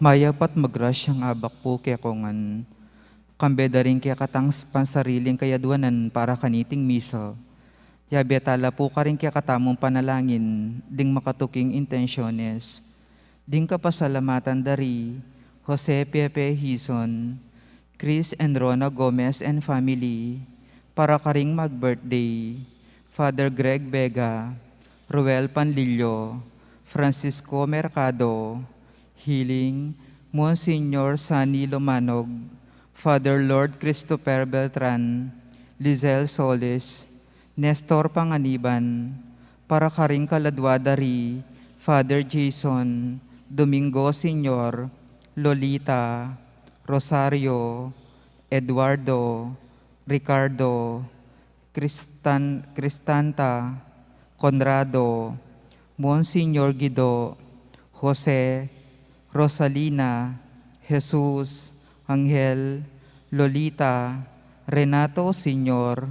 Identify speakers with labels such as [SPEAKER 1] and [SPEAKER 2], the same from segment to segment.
[SPEAKER 1] Mayapat magrasyang abak po kaya kongan. Kambeda rin kaya katang pansariling kayaduanan para kaniting misa. Yabetala po ka rin kaya katamong panalangin, ding makatuking intensyones. Ding kapasalamatan dari, Jose Pepe Hison, Chris and Rona Gomez and family, para ka ring mag-birthday. Father Greg Vega, Ruel Panlillo, Francisco Mercado, Healing, Monsignor Sani Lomanog, Father Lord Christopher Beltran, Lizelle Solis, Nestor Panganiban, para karing kaladwadari, Father Jason, Domingo Senior, Lolita, Rosario, Eduardo, Ricardo, Cristanta, Conrado, Monsignor Guido, Jose, Rosalina, Jesus, Angel, Lolita, Renato Senior,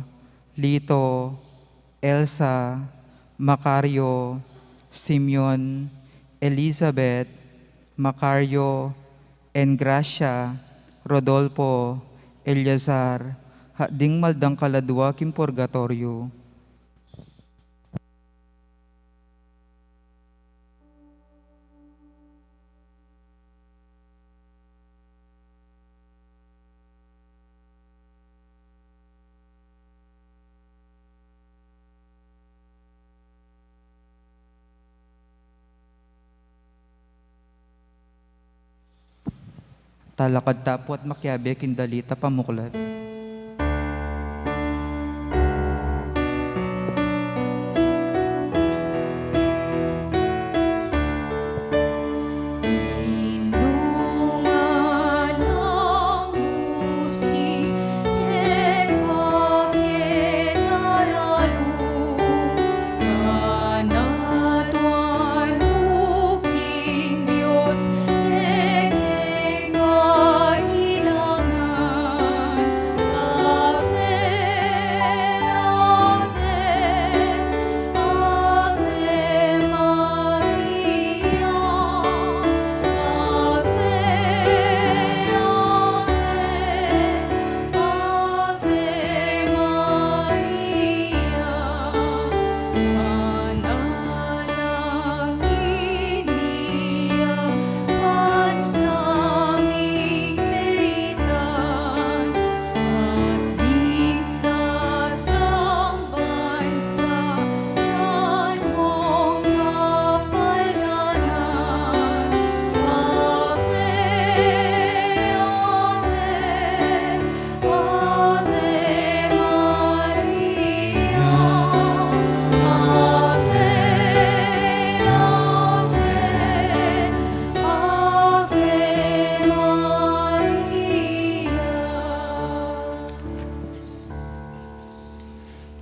[SPEAKER 1] Lito, Elsa, Macario, Simeon, Elizabeth, Macario, Engracia, Rodolfo, Eliazar, ding maldang kaladwa kim purgatorio. Talakad tapo at makyabe kindalita pamuklat.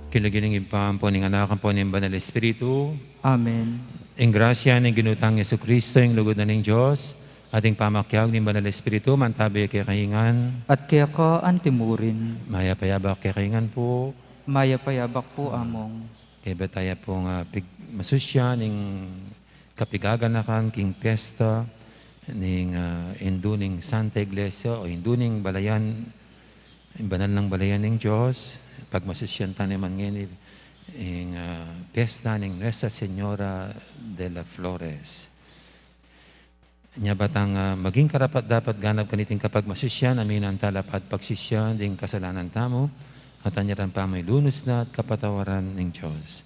[SPEAKER 2] Kinugining impampo ng anak po ng Banal Espiritu.
[SPEAKER 1] Amen.
[SPEAKER 2] Ang grasya ng ginutang Yesu Kristo, ang lugod na ng Diyos, ating pamakyag ng Banal Espiritu, mantabi kay kahingan.
[SPEAKER 1] At kaya ka antimurin,
[SPEAKER 2] Maya payabak kay kahingan po.
[SPEAKER 1] maya payabak po among.
[SPEAKER 2] Kaya bataya po nga masusya ng kapigaganakan, king pesta, ng hindu ng Santa Iglesia o hindu ng balayan, banal ng balayan ng Diyos, pag masusyan naman ngayon, ang pesta ng Nuestra Señora de la Flores. Nya batang maging karapat dapat ganap kaniting kapag masusyan, amin ang talap at pagsisyan ng kasalanan tamo, at anyaran pa may lunos na at kapatawaran ng Diyos.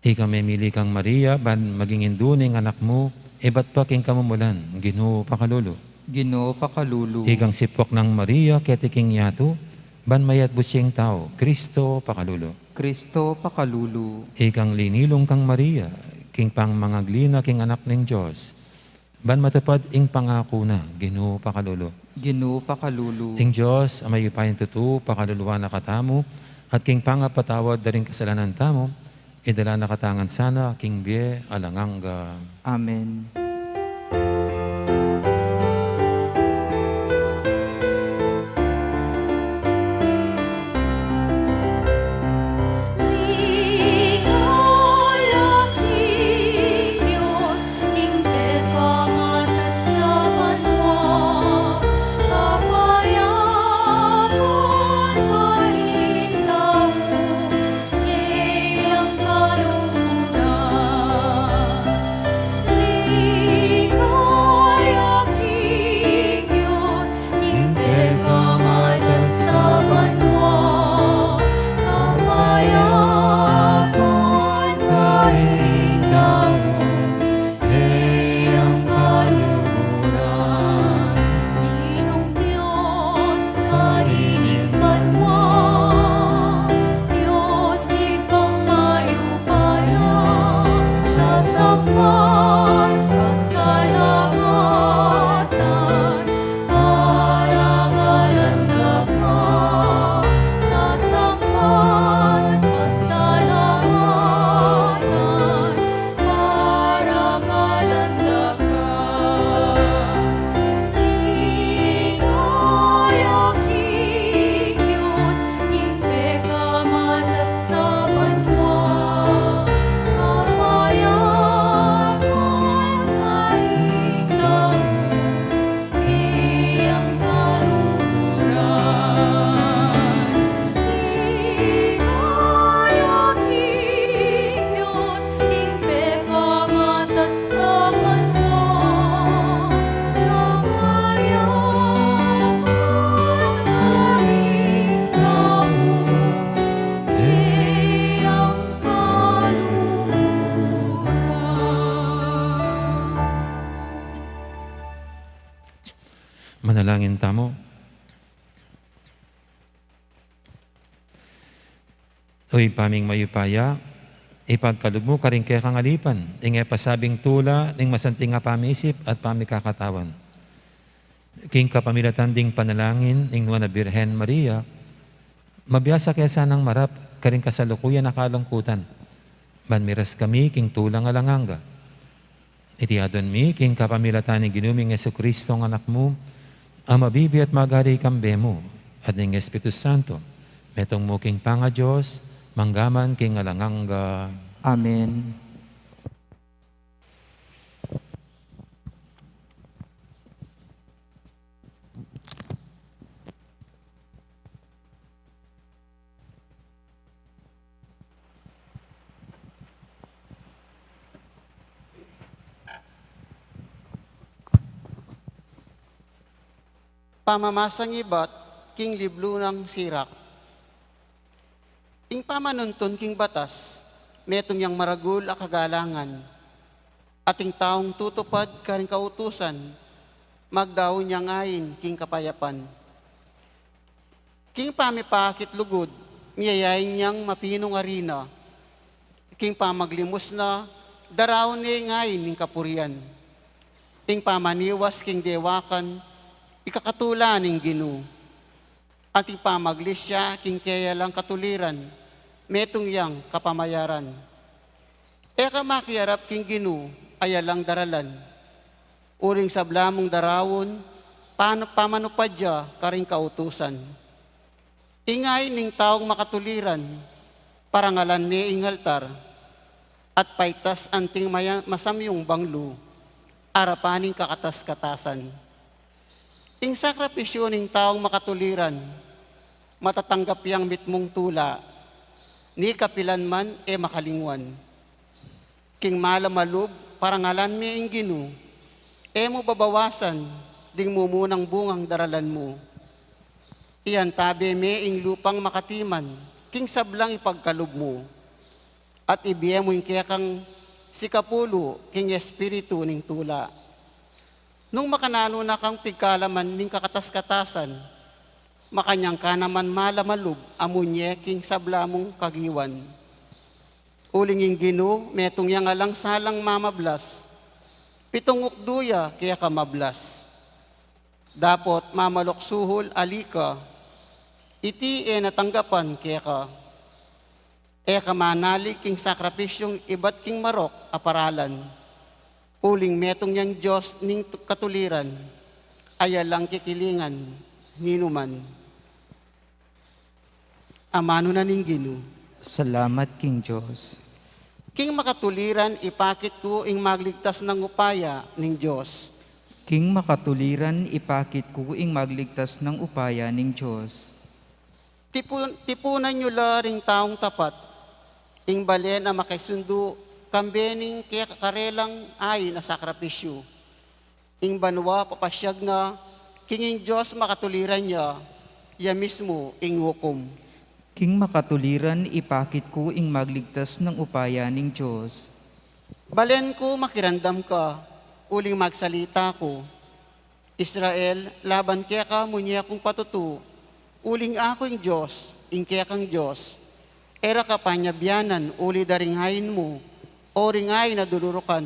[SPEAKER 2] Ikaw memili kang Maria, ban maging induning anak mo, ba't pa king kamumulan, Ginoo pakalulu.
[SPEAKER 1] Ginoo pakalulu.
[SPEAKER 2] Ikang sipok ng Maria, ketiking yato, ban mayat busyeng tao, Kristo pakalulu.
[SPEAKER 1] Kristo pakalulu.
[SPEAKER 2] Ikang linilong kang Maria, king pang mga glina, king anak ng Diyos, ban matupad ing pangako na, Ginoo pakalulu.
[SPEAKER 1] Ginoo pakalulu.
[SPEAKER 2] Ing Diyos, amay ipayin tutu, pakaluluwa na katamo, at king pangapatawad da rin kasalanan tamo, idala na katangan sana, king bie, alanganga.
[SPEAKER 1] Amen.
[SPEAKER 2] Manalangin tamo. Uy, paming mayupaya, ipagkalog mo karing kaya kangalipan, ingay pasabing tula, ning masanting nga pamisip at pamikakatawan. King kapamilatan ding panalangin, ning nuwa na Birhen Maria, mabiyasa kaya sanang marap, karing kasalukuyan na kalungkutan. Banmiras kami, king tulang alanganga. Itiadon mi, king kapamilatan ni ginuming Jesucristo ng anak mo, ang mabibi at magari kambe mo, at ning Espiritu Santo, metong mo king panga Diyos, manggaman king alanganga.
[SPEAKER 1] Amen.
[SPEAKER 3] Pamamasang ibat, king liblo ng sirak. Ing pamanuntun king batas, metong yang maragul a kagalangan. Ating taong tutupad karing kautusan, magdaw niya ngayin king kapayapan. King pamipakit lugod, miyayain niyang mapinong arena. King pamaglimos na, daraw ni ngayin ning kapurian. King pamaniwas king dewakan, ikakatula ning Ginu. Ating pamaglisya king kaya lang katuliran, metong yang kapamayaran. Eka makiarap king Ginu, ayalang daralan. Uring sablamong darawon, pamanupadya karing kautusan. Ingay ning taong makatuliran, parangalan ni ingaltar, at paitas anting masamyong banglo, arapaning kakatas-katasan. Ing sakripisyo ning taong makatuliran, matatanggap yang mitmong tula, ni kapilan man makalingwan. King malamalub, parangalan mi ing Ginu, mo babawasan, ding mumunang bungang daralan mo. Iyan tabi mi ing lupang makatiman, king sablang ipagkalub mo. At ibiye mo ing kaya kang sikapulo, king espiritu ning tula. Nung makanano na kang pigkalaman ning kakatas-katasan, makanyang ka naman malamalub amunye king sablamong kagiwan. Uling ing Ginu, metong yang alang salang mamablas, pitong ukduya kaya kamablas. Dapot mamaloksuhol alika, iti natanggapan kaya ka. Kamanali king sakripisyong ibat king marok aparalan. Uling metong yang Diyos ning katuliran, ayalang kikilingan, ninuman. Amano na ning Ginu.
[SPEAKER 1] Salamat, King Diyos.
[SPEAKER 3] King makatuliran, ipakit ko ing magligtas ng upaya ning Diyos.
[SPEAKER 1] King makatuliran, ipakit ko ing magligtas ng upaya ning Diyos.
[SPEAKER 3] Tipunan nyo ring taong tapat, ing balen na makisundo, kambening kaya kakarelang ay na sakripisyo. Ing banwa papasyag na, kinging Diyos makatuliran niya, ya mismo ing hukom.
[SPEAKER 1] King makatuliran, ipakit ko ing magligtas ng upaya ning Diyos.
[SPEAKER 3] Balen ko makirandam ka, uling magsalita ko. Israel, laban kaya ka munya kong patutu, uling ako ing Diyos, ing kaya kang Diyos. Era ka panyabyanan, uli daringhayin mo, o ringay na dulurukan,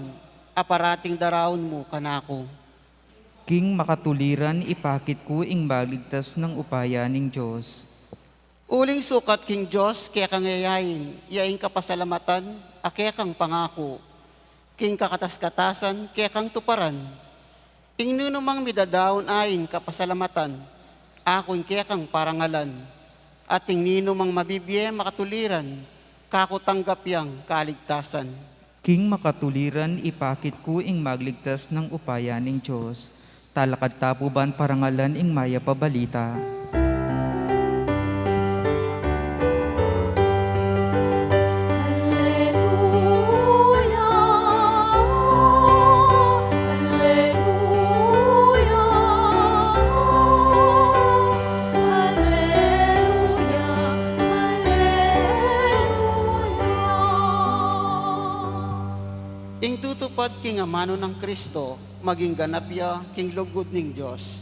[SPEAKER 3] aparating darawon mo kanako.
[SPEAKER 1] King makatuliran, ipakit ko ing magligtas ng upaya ning Diyos.
[SPEAKER 3] Uling sukat king Diyos, kaya kang yayain, yaing kapasalamatan, kaya kang pangako. King kakatas-katasan, kaya kang tuparan. Ing nunumang midadaon ayin kapasalamatan, ako ing kaya kang parangalan. At ing ninumang mabibiye makatuliran, kakutanggap yang kaligtasan.
[SPEAKER 1] King makatuliran, ipakit ko ing magligtas ng upaya ning Diyos. Talakad tapuban parangalan ing maya pabalita.
[SPEAKER 3] Ing tutupad king amano ng Kristo, maging ganapya king lugod ning Diyos.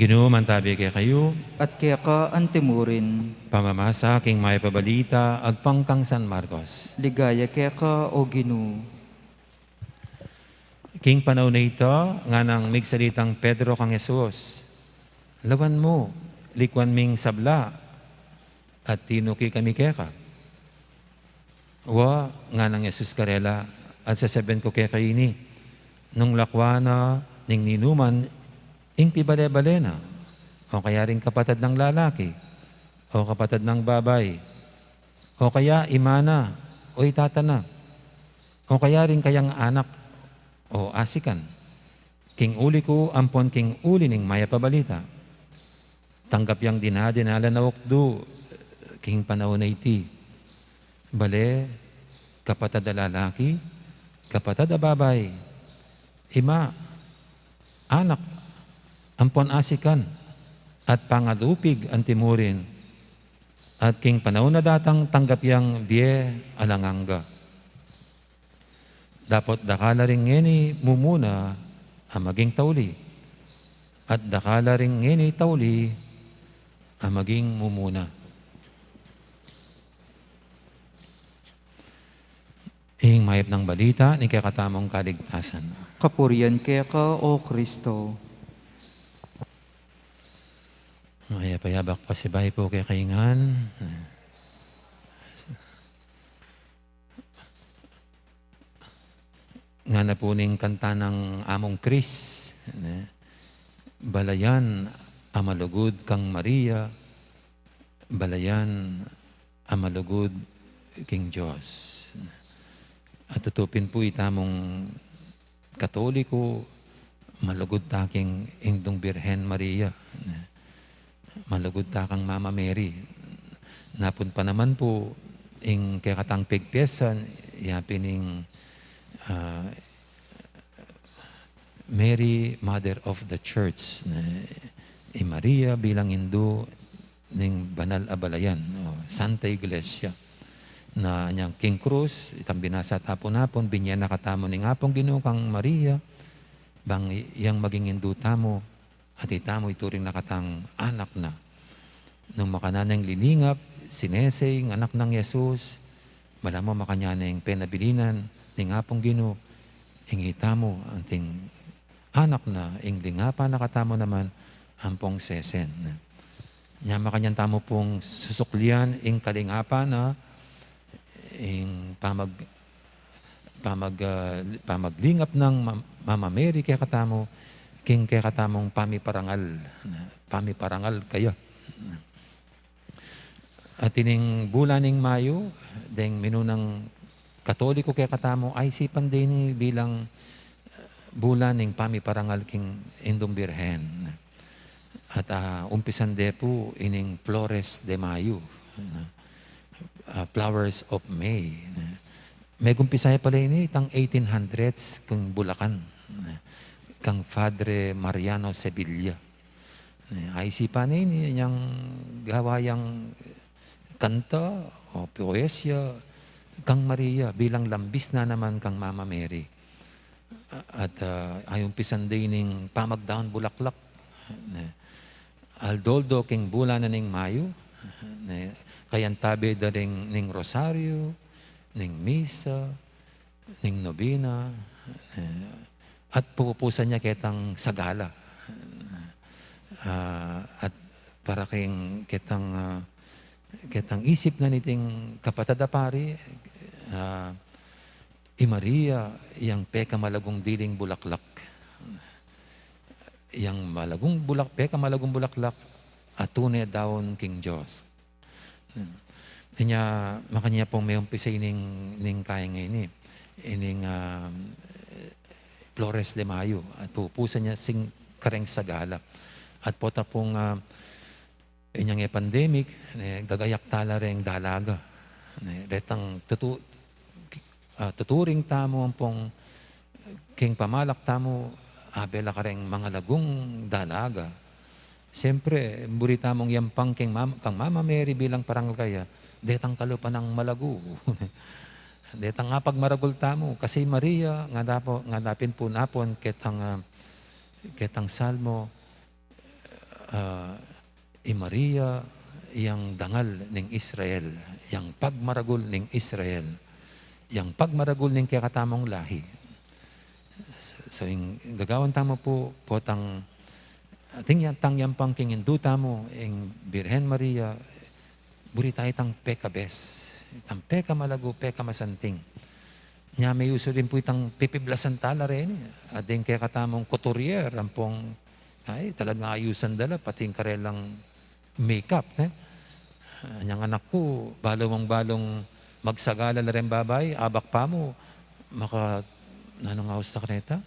[SPEAKER 2] Ginoo man tabi kay kayo,
[SPEAKER 1] at kaya ka antimurin.
[SPEAKER 2] pamamasa king may pabalita, agpangkang San Marcos.
[SPEAKER 1] Ligaya kaya ka, O Ginoo.
[SPEAKER 2] King panahon na ito, nga nang migsalitang Pedro kang Jesus, lawan mo, likwan ming sabla, at tinuki kami keka. Wa, nga nang Jesus karela, at sasabihin ko kaya ini, nung lakwana, ning ninuman, ing pibale-bale na, o kaya rin kapatid ng lalaki, o kapatid ng babay, o kaya imana, o itatana, o kaya rin kayang anak, o asikan. King uli ko, ampon king uli ning maya pabalita. Tanggap yang dinadinala na ukdo, king panahon na iti. Bale, kapatid na lalaki, kapatid na babay, ima, anak, ampon asikan, at pangalupig ang timurin, at king panahon na datang tanggap yang biye alanganga. Dapat dakala rin ngeni mumuna ang maging tauli, at dakala rin ngeni tauli ang maging mumuna. Ing mayap ng balita ni kakatamong kaligtasan.
[SPEAKER 1] Kapurian kaya ka, O Kristo.
[SPEAKER 2] Maya payabak pa si bahay po kay kaingan. Nga na po ning kanta ng Among Chris. Balayan amalugod kang Maria. Balayan amalugod king Diyos. At tutupin po itamong Katoliko, malugod taking Indong Birhen Maria. Malugod takang Mama Mary. Napun pa naman po, ing kakatang pigpesan, yapin ing Mary, Mother of the Church. Maria bilang Hindu, ning Banal Abalayan, Santa Iglesia. Na niyang King Cruz, itang binasa tapon-napon, binyan nakatamo ning apong Ginoo kang Maria, bang iyang maging Hindu tamo, at itamo ituring nakatang anak na. Nung makananang lilingap, sineseng, anak ng Yesus, malamo makanyanang penabilinan, ning apong Ginoo, ing itamo, anting anak na, ing lingapa nakatamo naman, ampong sesen. Nya makanyan tamo pong susuklian, ing kalingapa na, ing pamaglingap ng Mama Mary kaya katamo, king kaya katamong pamiparangal kaya. At ining bulan ng Mayo, deng minunang Katoliko kaya katamo, ay sipan din bilang bulan ng pamiparangal king Indong Birhen. At umpisan de po ining Flores de Mayo. Flowers of May. May kumpisaya pala ini, itang 1800s, kang Bulacan, kang Padre Mariano Sevilla. Ay sipan ini, yung gawayang kanta o poesya, kang Maria, bilang lambis na naman kang Mama Mary. At ay umpisan din ng pamagdaon bulaklak. Aldoldo king bulan na ning Mayo, kayan tabi da ning rosaryo, ning misa, ning nobina, at pupupusan niya ketang sagala. At para kayong ketang isip na niting kapatid pari, Maria, yang peka malagong diling bulaklak. Yang peka malagong bulaklak, atune daon king Diyos. Niya makanya pong may umpisa ning kaya ngayon ining Flores de Mayo at pupusan niya sing kareng sagala at pota pong inyang pandemic gagayak tala reng dalaga retang tuturing tamo pong king pamalak tamo abela kareng mga lagong dalaga. Siyempre, burita mong yampang kang Mama Mary bilang parangal kaya, detang kalupa ng malago. Detang nga pagmaragol tamo. Kasi Maria, nga dapin po napon, ketang salmo, Maria yang dangal ning Israel, yang pagmaragul ning Israel, yang pagmaragul ning kakatamong lahi. So, yung gagawan tamo po, potang ating tangyang pang king induta mo, yung Birhen Maria, buritay tang peka bes, tang peka malago, peka masanting. Nya may uso din po itang pipiblasan tala rin. Ading kaya katamong couturier, ang pong, ay talagang ayusan dala, pati yung karelang makeup. Anyang anak ko, balong magsagala na rin babay, abak pa mo, nanong aus na kaneta?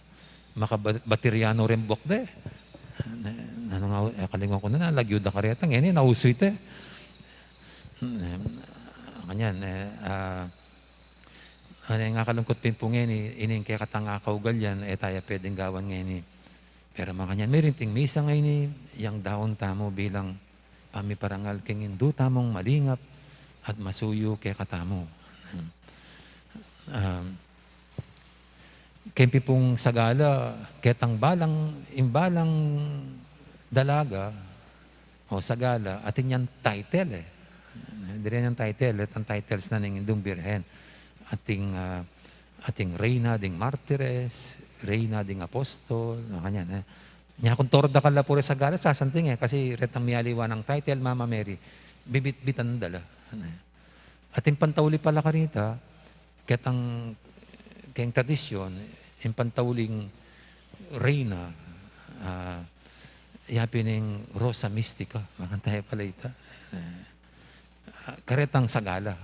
[SPEAKER 2] Makabateryano rin bokde. Nanong kalingon ko na, lagyod na kareta, ngayon, nauso ito. Kanyan, ano nga kalungkot pin po ngayon, ining kaya katanga kaugal yan, tayo pwedeng gawan ngayon. Pero mga kanyan, may rinting misa ngayon, yung daon tamo bilang pamiparangal king indu tamong malingap at masuyo kaya katamo. Kempi pong sagala, ketang imbalang dalaga, o sagala, atin yan title Hindi rin yung title, ang titles na ng indong birhen. Ating Reyna ding Martires, Reyna ding Apostol, kanyan. Nya kung torda ka la pura sagala, sasanting kasi retang miyaliwa ng title, Mama Mary, bibit-bitan dala. Ating pantawli pala karita, ketang kayang tradisyon, yung pantawling Reyna, yapining Rosa Mystica, makantaya pala ita. Karetang sagala.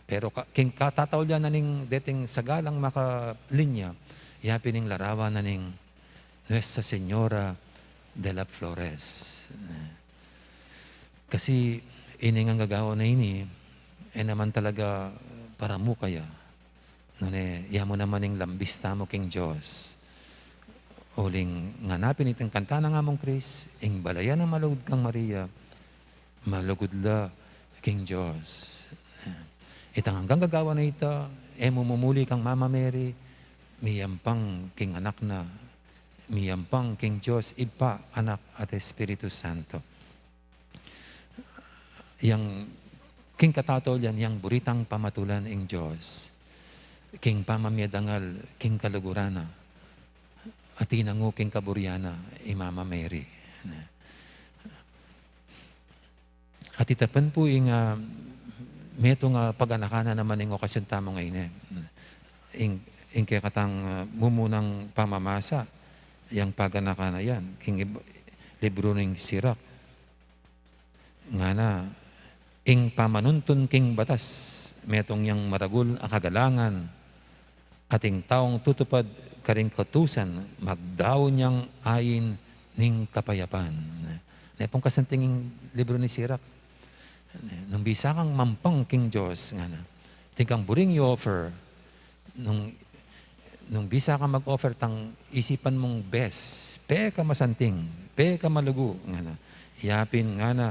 [SPEAKER 2] Pero king katataw na ning dating sagalang makalinya, yapining larawan na ning Nuestra Señora de la Flores. Kasi ining ang gagawa na ini, naman talaga para mo kaya. Yamo naman yung lambista mo king Diyos. Uling nganapin itong kanta na nga mong Chris, ing balayan na malugod kang Maria, malugod la king Diyos. Itang hanggang gagawa na ito, mumumuli kang Mama Mary, miyampang king anak na, miyampang king Diyos, Ipa, Anak at Espiritu Santo. Yang king katatol yan, yang buritang pamatulan ing Diyos. King pamamyadangal, king kalugurana, at tinango king kaburyana, Mama Mary. At itapan po yung meto nga paganakana naman yung okasyon tamo ngayon. Ing kaya katang mumunang pamamasa, yung paganakana yan, king libro ng Sirak. Nga na, ing pamanuntun king batas, metong yang maragul akagalangan, ating taong tutupad karing katusan, magdaw niyang ayin ning kapayapan. Pong kasantinging libro ni Sirak. Nung bisa kang mampang king Diyos, nga na, tingkang buring i-offer, nung bisa kang mag-offer, tang isipan mong best, pe ka masanting, pe ka malugo, nga na, iyapin nga na,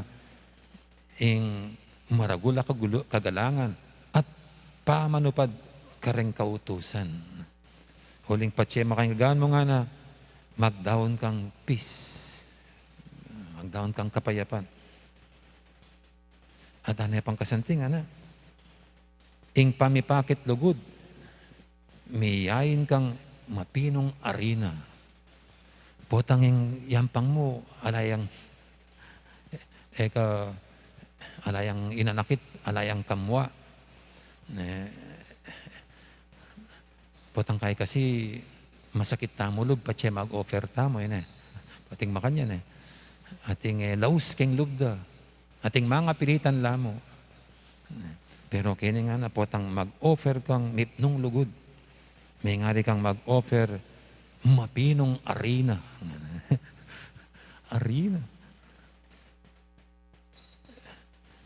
[SPEAKER 2] ing maragula kagalangan, at pamanupad kareng kautusan. Huling patse, makinggan mo nga na, magdaon kang peace, magdaon kang kapayapan. At ano pang kasanting, ing pamipakit lugod, miyayin kang mapinong arena. Potanging yampang mo, alayang inanakit, alayang kamwa. Potang kay kasi masakit tamulog, patse mag-offer tamo, pating makanyan, ating laus king lubda, ating mga pilitan lamo. Pero kini nga na potang mag-offer kang mipnong lugod. May ngari kang mag-offer mapinong arena. Arena.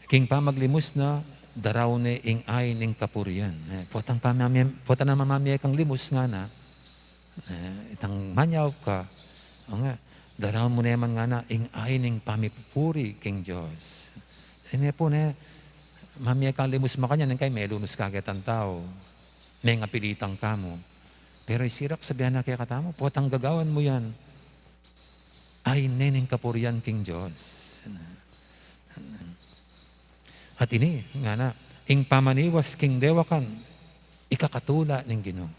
[SPEAKER 2] King pamaglimos na daraw ni ing ay ning kapurian. Potang naman mamaya kang limos nga na. Itang manyaw ka. O nga, daraw mo naman nga na ing ay ning pamipuri king Diyos. Ini po na, mamaya kang limus makanya, nang kay may lunos kagat ang tao. May nga pilitang kamo. Pero isirak sabihan na kaya katamo, potang gagawan mo yan. ay nening kapurian king Diyos. At ini, nga na, ing pamaniwas king dewakan, ikakatula ng Ginoo.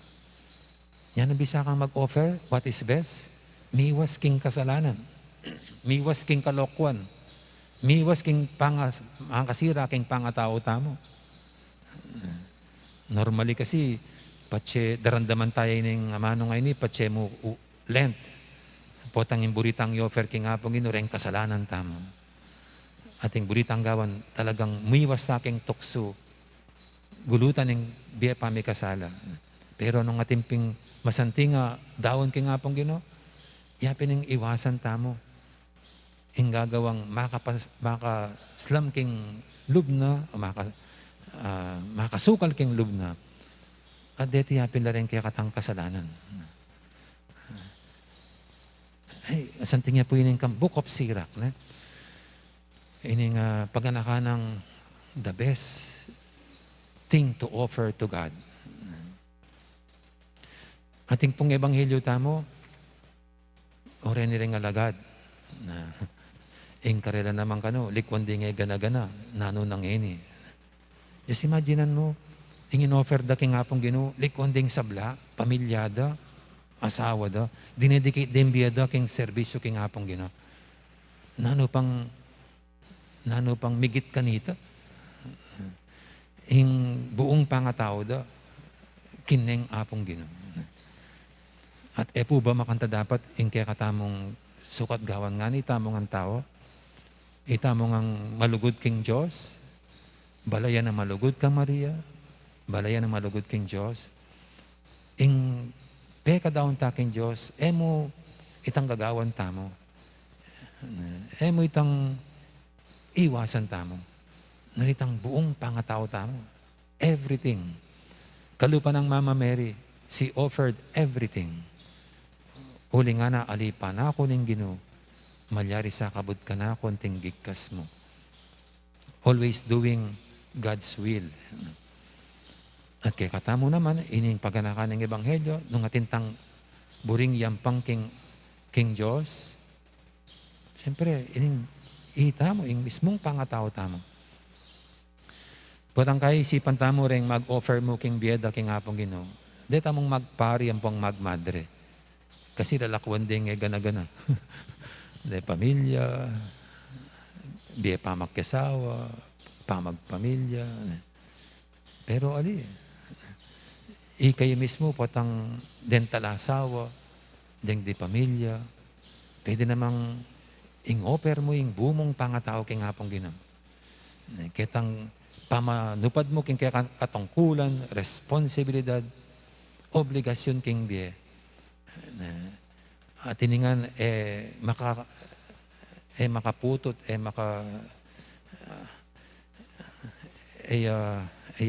[SPEAKER 2] Yan ang bisa kang mag-offer, what is best? Miwas king kasalanan, miwas king kalokwan, miwas king kasira king pangatao tamo. Normally kasi, patse darandaman tayo ng amano ngayon patse mo Lent. Potang imburitang i-offer king apong Ginoo, ring kasalanan tamo. Ating buritang gawan talagang miwas sa aking tukso, gulutan ng biya pa may kasala. Pero nung atimping masantinga daon king apong Ginoo, yapin ng iwasan tamo. Ing gagawang makaslam king lubna, makasukal king lubna. At deti yapin la rin kaya katang kasalanan. Ay, asanting niya po yun yung Book of Sirach. Ining paganakan ng the best thing to offer to God. Ating pong ebanghelyo tamo, ore ni ring alagad na ing karela naman kano, likwan di nga gana-gana, nano nang ini. Just imaginean mo, ingin offer da king apong Ginoo, likwan ding sabla, pamilyada, asawa da, dinedicate din biya da king serbisyo king apong Ginoo. Nano pang migit kanita. Ing buong pangatao da, kineng apong Ginoo. At po ba makanta dapat ing kaya katamong sukat gawan nga ni tamong ang tao? Itamong ang malugod king Diyos, balayan na malugod kang Maria, balayan na malugod king Diyos. Ing peka daon ta king Diyos, mo itang gagawan tamo. Mo itang iwasan tamo. Naritang buong pangatao tamo. Everything. Kalupa ng Mama Mary, she offered everything. Uli nga na, alipan ako ng Ginoo, malyari sa kabut ka na konting gigkas mo. Always doing God's will. At kaya katamo naman, ining paganakan ng Ebanghelyo, nung atintang buring yampang king Diyos, siyempre, ining itamo, ing mismong pangatao tamo. Putang kaisipan tamo rin mag-offer mo king biyeda king apong Ginoo. Di tamong magpari ang pong magmadre. Kasi lalakwan din gana-gana. Di pamilya, biya pa magkasawa, pamagpamilya. Pero ali, kayo mismo potang dental asawa, deng di pamilya, pwede namang ing-offer mo yung bumong pangatao king apong Ginoo. Kitang pamanupad mo king katungkulan, responsibilidad, obligasyon king biye. At tiningan makaputot,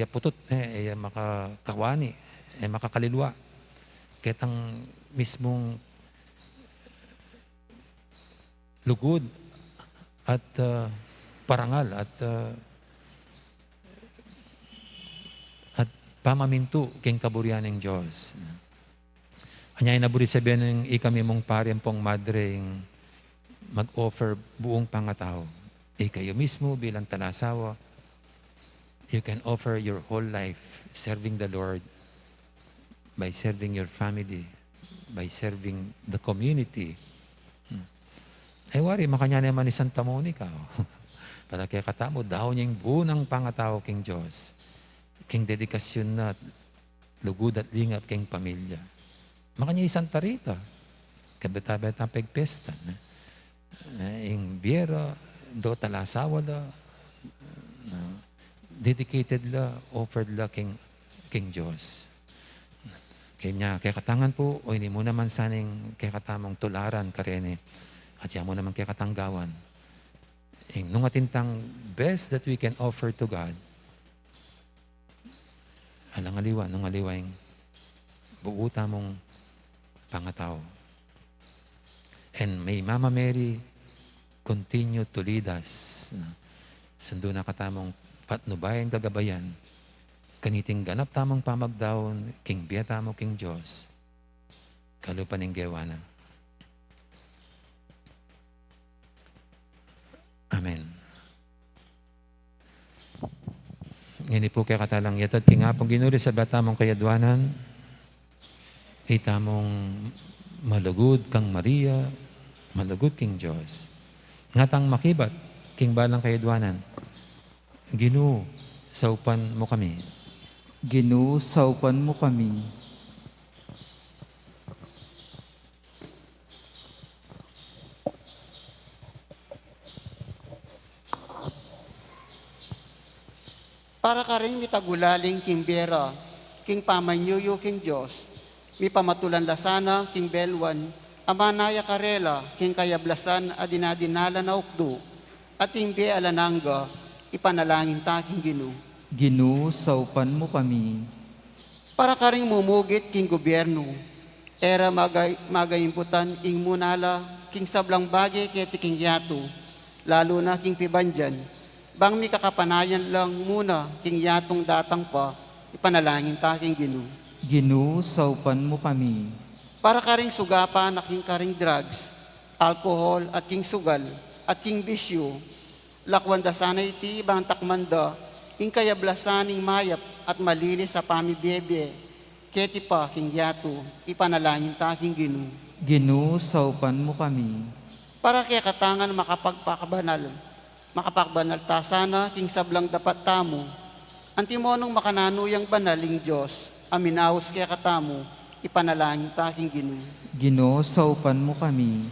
[SPEAKER 2] putot, makakawani, makakalilwa. Kitang mismong lugod at parangal at pamaminto king kaburian ng Diyos. Anyay naburi sabihin ng ikami mong pariyang pong madre mag-offer buong pangatao. Kayo mismo bilang talasawa, you can offer your whole life serving the Lord by serving your family, by serving the community. Wari, makanya naman ni Santa Monica. Para kaya katamo, daw niyang bunang pangatao king Diyos. King dedikasyon na lugod at lingap king pamilya. Makanya Santa Rita, kabita-bita pagpesta. Ing biyera, do talasawa la, dedicated la, offered la king Diyos. Kaya katangan po, o hindi mo naman saning katamong tularan karene, at yan mo naman katanggawan. Nung atintang best that we can offer to God, nung aliwa yung buuta mong pangatao. And may Mama Mary continue to lead us. Sundo na katamong patnubayan gagabayan, kaniting ganap tamang pamagdaon, king biyata mo king Diyos, kalupan ng gewana. Ngini po kaya katalang yatad kingapong ginuri sa batamong kayadwanan, itamong malugod kang Maria, malugod king Diyos. Ngatang makibat, king balang kayadwanan, Ginoo, saupan mo kami.
[SPEAKER 1] Ginoo, saupan mo kami.
[SPEAKER 3] Para ka rin mitagulaling king Bera, king Pamanyuyo king Diyos, mi pamatulan lasana king Belwan, amanaya karela king Kayablasan a dinadinala na ukdo, at king Be alananga, ipanalangin ta king Ginoo.
[SPEAKER 1] Ginoo, saupan mo kami.
[SPEAKER 3] Para ka rin mumugit king gobyerno, era magayimputan ing munala king sablang bagay keti king yato, lalo na king Pibandyan, bang mi kakapanayan lang muna king yatong datang pa, ipanalangin ta king Ginoo.
[SPEAKER 1] Ginoo, saupan mo kami.
[SPEAKER 3] Para ka ring sugapa na king karing drugs, alcohol at king sugal, at king bisyo, lakwanda sana iti ibang takmanda, ing kayablasaning mayap at malinis sa pamibiyebe, keti pa king yato, ipanalangin ta king Ginoo.
[SPEAKER 1] Ginoo, saupan mo kami.
[SPEAKER 3] Para kaya katangan makapagbanal ta sana king sablang dapat tamo, antimonong makananuyang banaling Diyos, aminaos kaya katamo, ipanalangin ta king Ginoo.
[SPEAKER 1] Ginoo, saupan mo kami.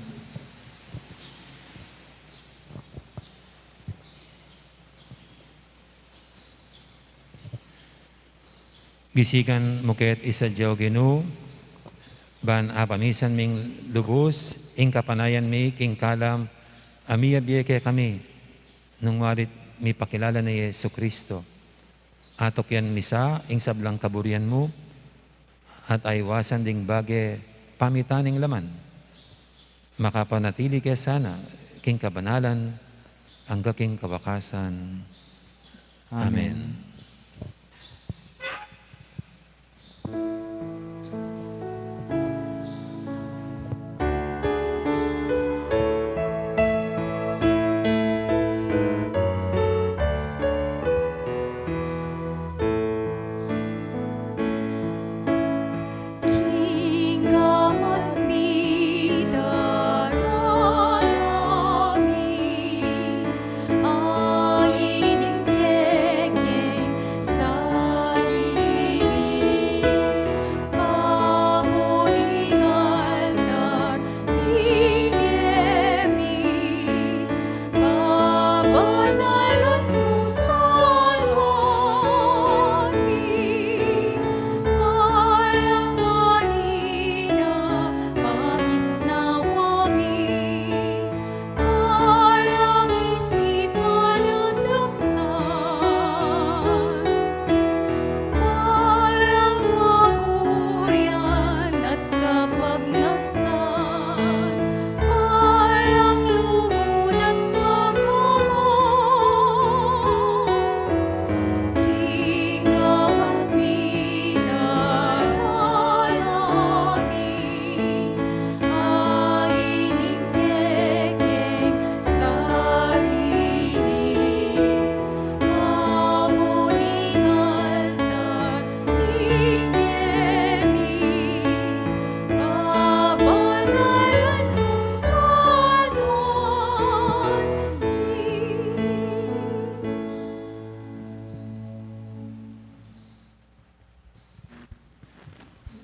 [SPEAKER 2] Gisikan mo ket isa Diyo Ginoo, ban apamisan ming lubos, ing kapanayan mi king kalam, amiya biye kay kami, nung warit mi pakilala ni Yesu Kristo. Atok yan misa, ing sablang kaburian mo, at aywasan ding bage pamitaning laman. Makapanatili kaya sana, king kabanalan, hangga king kawakasan. Amen.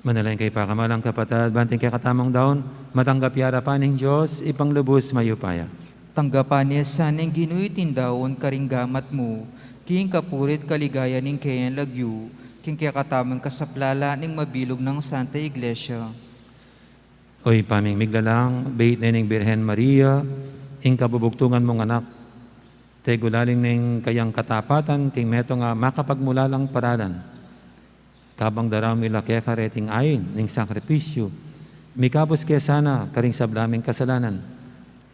[SPEAKER 2] Manalangin kay pakamalang kapatid, banting kay katamang daon, matanggap yara paning Diyos, ipanglubos mayupaya.
[SPEAKER 1] Tanggapan niya sanang Ginoo'y tindaon karinggamat mo, king kapurit kaligaya ning kayan lagyu, king kaya katamang kasaplala ning mabilog ng Santa Iglesia.
[SPEAKER 2] Oy paming miglalang, bait na ning Birhen Maria, ing kabubugtungan mong anak, tegulaling ning kayang katapatan, king meto nga makapagmulalang paralan. Kabang daraw mi lakya kareting ayin ning sakripisyo, mikabos kaya sana karing sablaming kasalanan.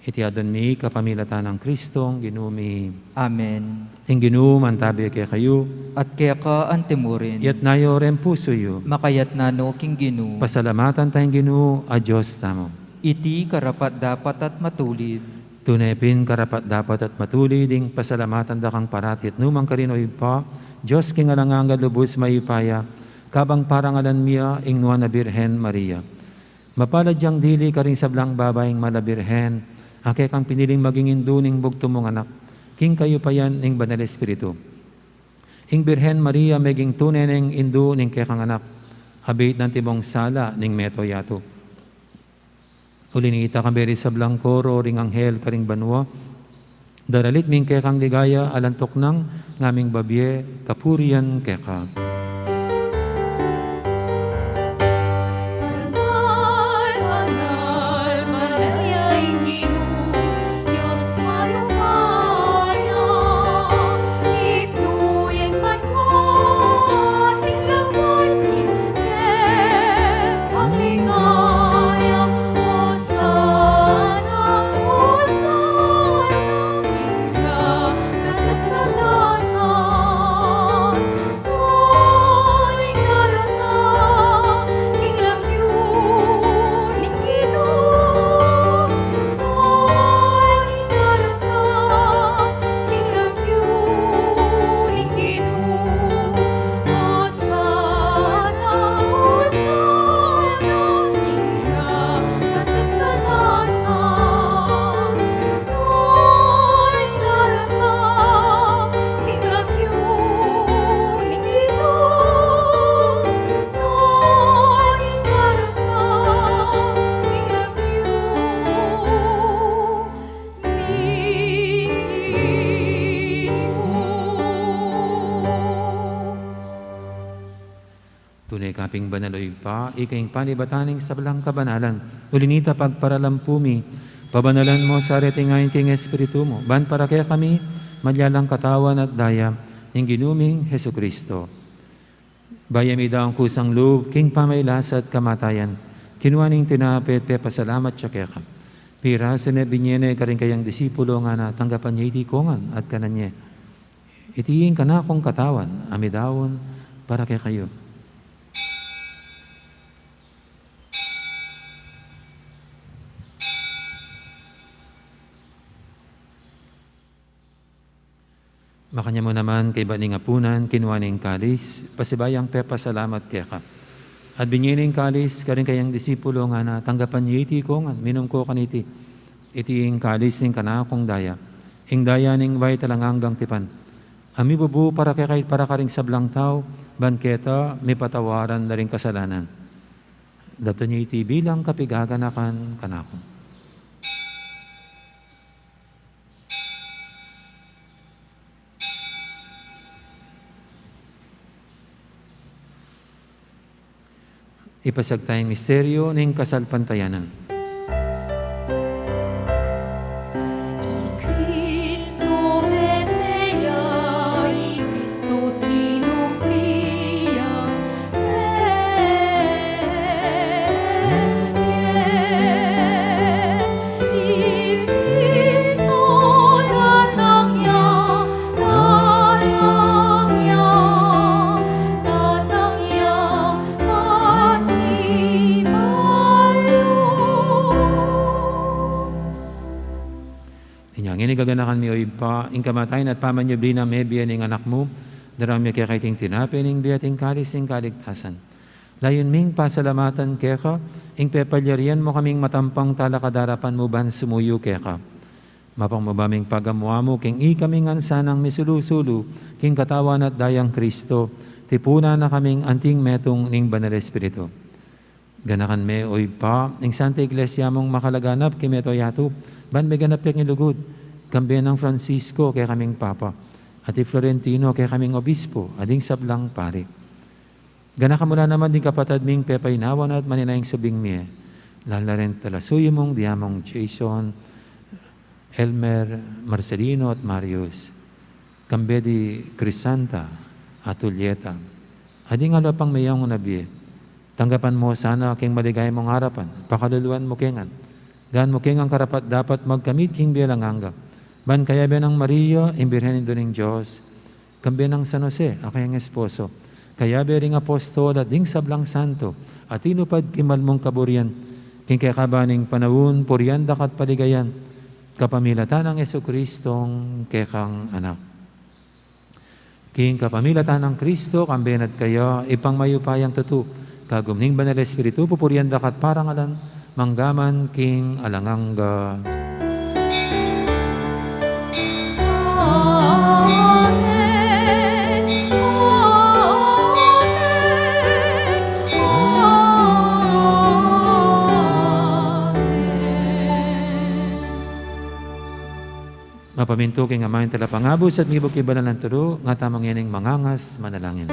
[SPEAKER 2] Iti adon mi kapamilatan ng Kristong ginumi.
[SPEAKER 1] Amen.
[SPEAKER 2] Ing Ginoo mantabi kaya kayo,
[SPEAKER 1] At kaya ka antimurin,
[SPEAKER 2] yat nayo ren puso yo.
[SPEAKER 1] makayat nano king Ginoo.
[SPEAKER 2] Pasalamatan tayong Ginoo, a Diyos tamo.
[SPEAKER 1] Iti karapat dapat at matulid.
[SPEAKER 2] Tunay pin karapat dapat at matuli ding pasalamatan da kang paratit numang karinoy pa, Diyos kingalanganga lubos maipaya, kabang parangalan miya ingnuan na Birhen Maria. Mapalad yang dili ka rin sablang babaeng malabirhen, ake kang piniling maging induning bugto mong anak, king kayo pa yan ning Banal Espiritu. Ing Birhen Maria meging tunay ning indu ning kekang anak, abit ng tibong sala ning meto yato. Ulinita kamberi sablang koro ring anghel karing banwa, daralit ming kekang ligaya alantok nang ngaming babye kapurian keka. Tunay kaping banaloy pa, ikaing panibataning sablang kabanalan. Ulinita pagparalampumi, pabanalan mo sa aretingayin king Espiritu mo. Ban para kaya kami, madyalang katawan at daya, ng ginuming Heso Kristo. Bayami daw ang kusang loob, king pamaylas at kamatayan. Kinuaning tinapit, pasalamat siya kaya ka. Pira, sinabinyene ka rin kayang disipulo nga na tanggapan niya itikongan at kananye. Itiing ka na akong katawan, amidawon, para kaya kayo. Makanya mo naman kay baning apunan, kinuaning kalis, pasibayang pasalamat kaya ka. At binyining kalis, karing kayang disipulo nga na tanggapan niya iti kongan, minum ko kaniti. Itiing kalis ning kanakong daya, ing daya ning bay talanganggang tipan. Ami bubu para kay para karing sablang tao, banketa, may patawaran na ring kasalanan. Dato niya iti bilang kapigaganakan kanakong. Ipasag tayong misteryo ng kasalpantayanan.
[SPEAKER 4] Cristo meteia, Cristo sinuplia, Cristo datangnya,
[SPEAKER 2] Inyang inigaganakan mi o ipa, ing kamatayin at pamanyabli na mebiya ning anak mo, darami kaya kaiting tinapi ning biyating kalis ning kaligtasan. Layon ming pasalamatan keka, ing pepalyarian mo kaming matampang talakadarapan mo ban sumuyo keka. Mapang mabaming pagamwa mo, king ikaming ansanang misulusulu, king katawan at dayang Kristo, tipuna na kaming anting metong ning Banal Espiritu. Ganakan me o ipa, ing Santa Iglesia mong makalaganap kimeto yatub, ban may ganap yung ilugod, kambiyan ng Francisco kaya kaming Papa, at Florentino kaya kaming Obispo, ading sablang pari. Ganaka mula naman din kapatad ming pepaynawan at maninayang subing miye, lalaren talasuyo mong diamong Jason, Elmer, Marcelino at Marius, kambedi Crisanta at Julieta, ading alapang mayang nabiye, tanggapan mo sana king maligay mong harapan, pakaluluan mo kengan, gaan mo kengang karapat dapat magkamit king bilang angga, ban kaya ng Maria, imbirhenin doon ng Diyos, kambiyan ng San Jose, akayang esposo, kaya bering apostol at ding sablang santo, at inupad kimal mong kaburian, king kaya kabaning panawun, purian dakat paligayan, kapamilatan ng Yesu Kristong kekang anak. King kapamilatan ng Kristo, kambenat kaya, ipangmayupayang tutu, kagumning banal Espiritu, pupurian dakat parangalan, manggaman king alangangga.
[SPEAKER 4] Amen.
[SPEAKER 2] Mapaminto king amayin talapangabos at ngibok ibalan ng turo, nga tamang yaning mangangas manalangin.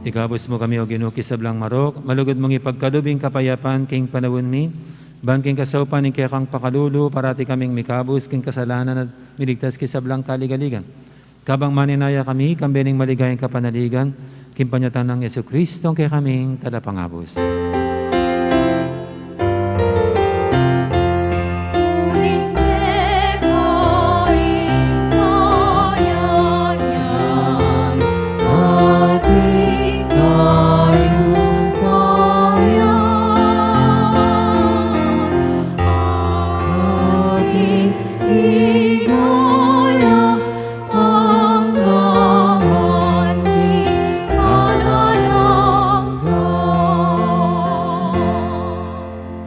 [SPEAKER 2] Ikabos mo kami o ginuki sa blang marok, malugod mong ipagkalubing kapayapan king panawon mi, bangking kasaupan ning kayakang pakalulu, parati kaming mikabos king kasalanan at miligtas kisa blang kaligaligan. Kabang maninaya kami, kambening maligayang kapanaligan, king panyatan ng Yesu Kristo kay kaming talapangabos.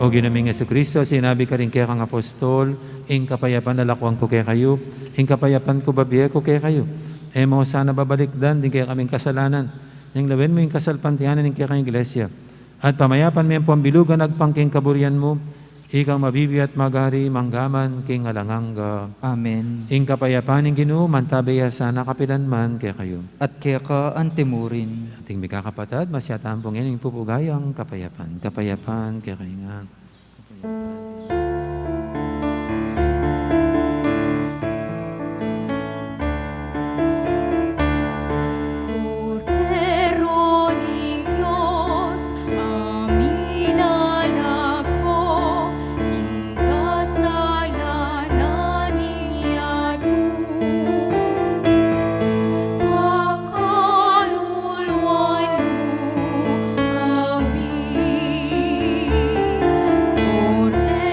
[SPEAKER 2] O ginaming Yesu Kristo, sinabi ka rin kaya kang apostol, ing kapayapan nalakwang ko kaya kayo, ing kapayapan ko babiya ko kaya kayo. E mo sana babalikdan, din kaya kaming kasalanan. Ning lawin mo yung kasalpantianan ng kaya kang iglesia. At pamayapan mo yung pambilugan agpangking kaburian mo, ikaw mabibi at magari, manggaman, king alangangga.
[SPEAKER 1] Amen.
[SPEAKER 2] Ing kapayapan ng Ginoo, mantabaya sana kapilan man kaya kayo.
[SPEAKER 1] At kaya ka antimurin.
[SPEAKER 2] Ating mikakapatad, masyatahan pong yan yung pupugayang kapayapan. Kapayapan kaya kayo nga.
[SPEAKER 4] Cordero ni Diyos, amin alako, kasalanan niyatu. Pakaluluan mo kami, Cordero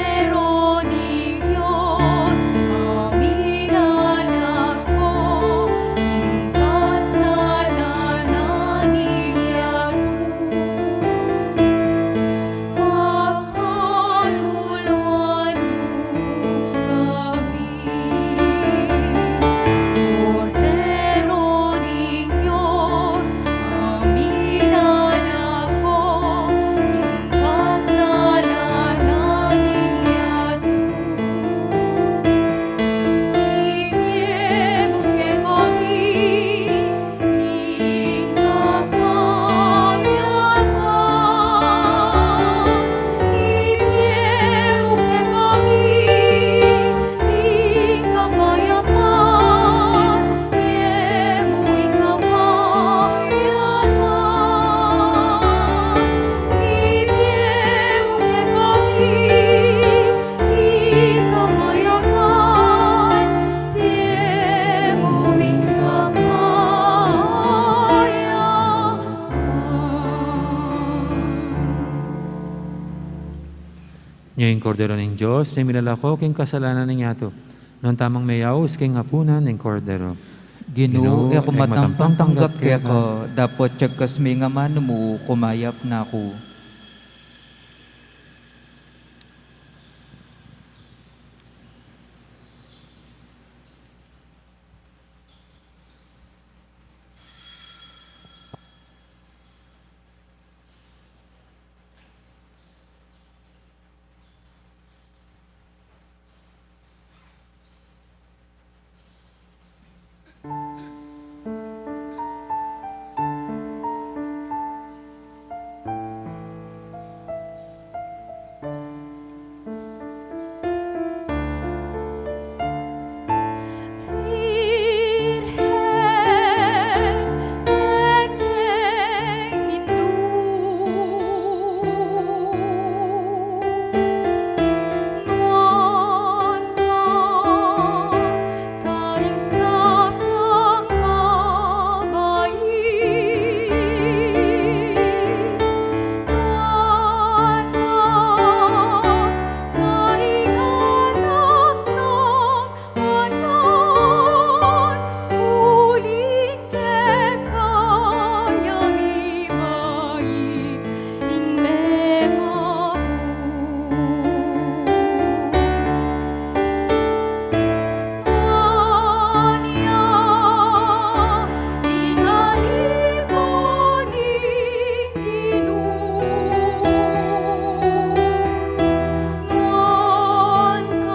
[SPEAKER 2] Ngayon kordero ng Diyos, ay milalako king kasalanan ng yato. Noon tamang mayaos king hapunan ng kordero.
[SPEAKER 1] Ginoo,
[SPEAKER 2] Ginoo,
[SPEAKER 1] ako
[SPEAKER 2] ay
[SPEAKER 1] matampang tanggap
[SPEAKER 2] matampang
[SPEAKER 1] kaya
[SPEAKER 2] tanggap
[SPEAKER 1] ka, dapat tiyagkas may nga mano mo, kumayap na ako.
[SPEAKER 4] Virgen, pequeña nuon ka karing sa pagmamait, nuon ka karing anak ng Adan, uling ke kaya mi bait ing mengabus. Ania ingalipon ing Ginoo, nuon ka o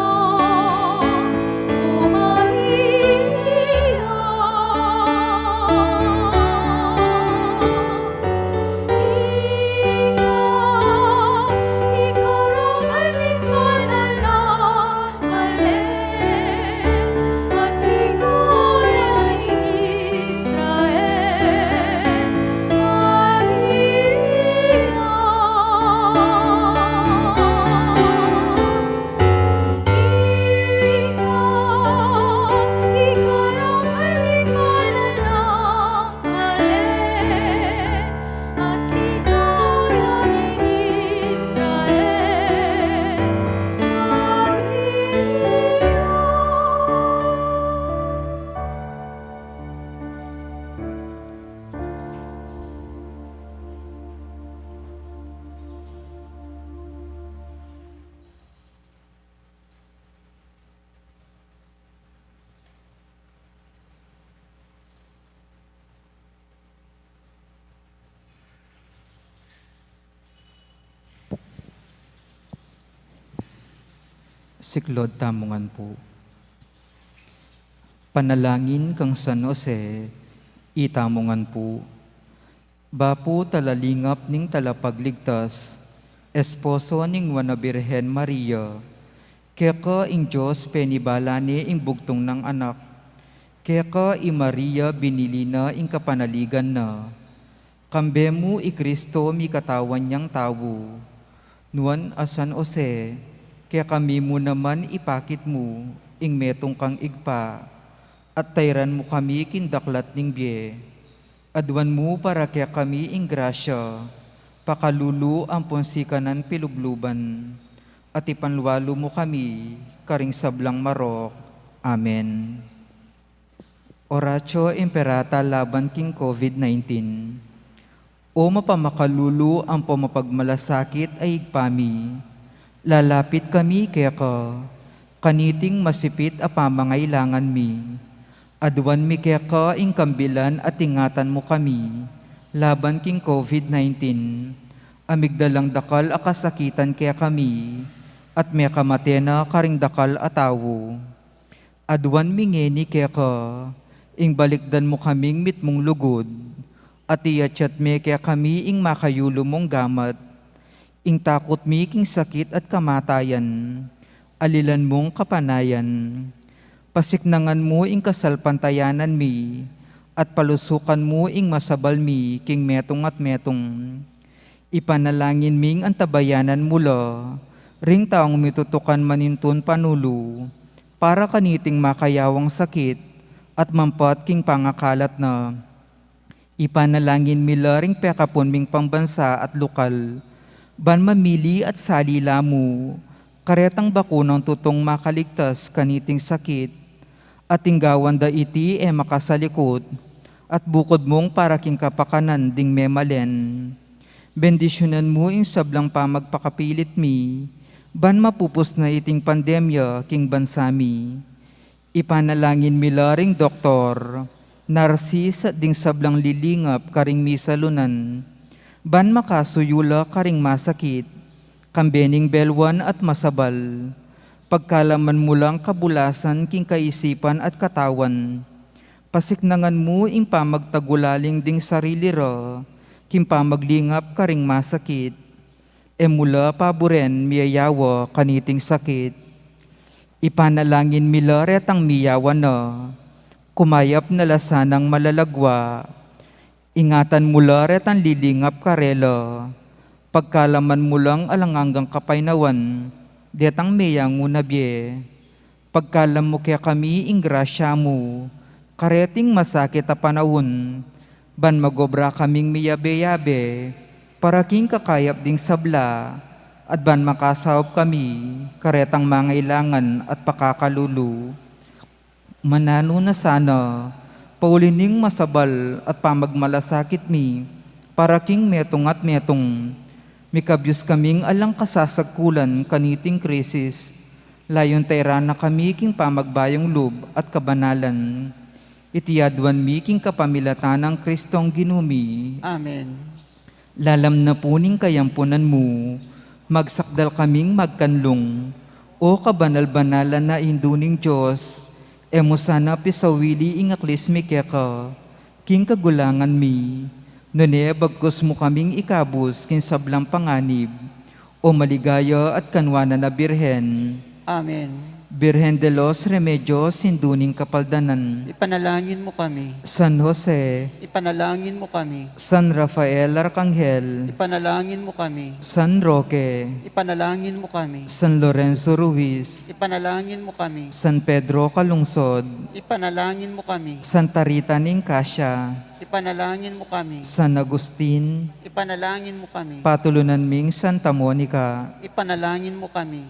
[SPEAKER 1] Siklod tamungan po. Panalangin kang San Jose, itamungan po. Bapo talalingap ning talapagligtas, esposo ning wana Birhen Maria, kaya ka ing Diyos penibalani ing bugtong ng anak, kaya ka i Maria binilina ing kapanaligan na, kambemu i Kristo mi katawan niyang tawo, nuan a San Jose, kaya kami mo naman ipakit mo, ing metong kang igpa, at tayran mo kami kindaklat ning biye. Adwan mo para kaya kami ing grasya, pakalulu ang ponsikanan pilugluban, at ipanluwalo mo kami, karing sablang marok. Amen. Oratio Imperata laban king COVID-19. O mapamakalulu ang pamapagmalasakit ay igpami, lalapit kami kaya ka, kaniting masipit a pamangailangan mi. Adwan mi kaya ka ing kambilan at ingatan mo kami, laban king COVID-19, amigdalang dakal a kasakitan kaya kami, at may kamatena karing dakal a tawo. Adwan mi ngeni kaya ka, ing balikdan mo kaming mitmong lugod, at iyachat me kaya kami ing makayulo mong gamat, ing takot mi king sakit at kamatayan, alilan mong kapanayan. Pasiknangan mo ing kasalpantayanan mi, at palusukan mo ing masabal mi king metong at metong. Ipanalangin ming antabayanan mula, ring taong mitutukan manintun panulo, para kaniting makayawang sakit, at mampat king pangakalat na. Ipanalangin mila ring pekapon ming pambansa at lokal, ban mamili at salila mo, karetang bakunang tutong makaligtas kaniting sakit, at tinggawan da iti makasalikot, at bukod mong para king kapakanan ding memalen. Bendisyonan mo ing sablang pamagpakapilit mi, ban mapupos na iting pandemya king bansami. Ipanalangin mi laring doktor, narsis at ding sablang lilingap karing misalunan, ban makasuyula karing masakit, kambening belwan at masabal, pagkalaman mo lang kabulasan king kaisipan at katawan, pasiknangan mo ing pamagtagulaling ding sarili ra, king pamaglingap karing masakit, mula paboren miyayawa kaniting sakit. Ipanalangin mila retang miyawan na, kumayap na lasanang malalagwa, ingatan mula retang lilingap karela, pagkalaman mo lang alanganggang kapainawan, detang meyang unabye, pagkalam mo kaya kami ing grasya mo, kareting masakit a panahon, ban magobra kaming miyabe-yabe, para king kakayap ding sabla, at ban makasahop kami, karetang mangailangan at pakakalulu. Manano na sana, paulining masabal at pamagmalasakit mi, para king metong at metong, mikabyos kaming alang kasasagkulan kaniting krisis, layon tayra na kami king pamagbayong loob at kabanalan. Itiyadwan mi king kapamilatan ng Kristong ginumi.
[SPEAKER 3] Amen.
[SPEAKER 1] Lalam na puning kayampunan mo, magsakdal kaming magkanlong, o kabanal-banalan na induning Diyos, emo sana pisawili ingaklis mi keka, king kagulangan mi, nune bagkos mo kaming ikabus kin sablang panganib, o maligaya at kanwana na birhen.
[SPEAKER 3] Amen.
[SPEAKER 1] Birhen de los Remedios, induning kapaldanan.
[SPEAKER 3] Ipanalangin mo kami.
[SPEAKER 1] San Jose,
[SPEAKER 3] Ipanalangin mo kami.
[SPEAKER 1] San Rafael Arcangel,
[SPEAKER 3] Ipanalangin mo kami.
[SPEAKER 1] San Roque,
[SPEAKER 3] Ipanalangin mo kami.
[SPEAKER 1] San Lorenzo Ruiz,
[SPEAKER 3] Ipanalangin mo kami.
[SPEAKER 1] San Pedro Calungsod,
[SPEAKER 3] Ipanalangin mo kami.
[SPEAKER 1] Santa Rita Ninkasya,
[SPEAKER 3] Ipanalangin mo kami.
[SPEAKER 1] San Agustin,
[SPEAKER 3] Ipanalangin mo kami.
[SPEAKER 1] Patulunan Ming Santa Monica,
[SPEAKER 3] Ipanalangin mo kami.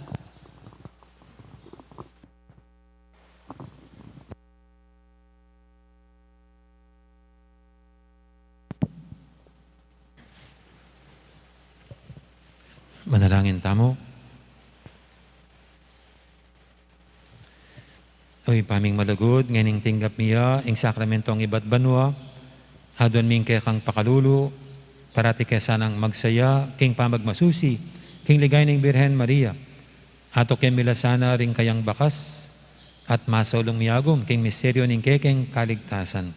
[SPEAKER 2] Manalangin tamo. Oy, paming malagod, nganing tinggap miya, ing sakramentong iba't banwa, adon ming kaya kang pakalulu, parati kaya sanang magsaya, king pamagmasusi, king ligay ng Birhen Maria, ato kay milasana ring kayang bakas, at masaulong miyagom, king misteryo ning kekeng kaligtasan.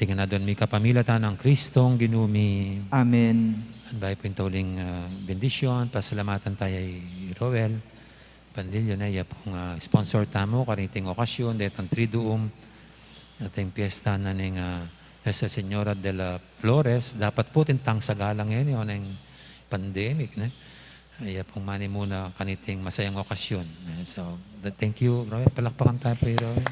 [SPEAKER 2] Tingnan na doon mi kapamilatan ng Kristong ginumi.
[SPEAKER 1] Amen.
[SPEAKER 2] Anbay po yung tauling bendisyon, pasalamatan tayo ay Roel, Pandilyo na iya pong sponsor tamo, kariting okasyon, detang triduum, ating piyesta na ng Nuestra Señora de la Flores, dapat po tintang sagalang yan, yun ang pandemic. Iya pong mani muna kaniting masayang okasyon. So, thank you, Roel. Palakpakan tayo po, Roel.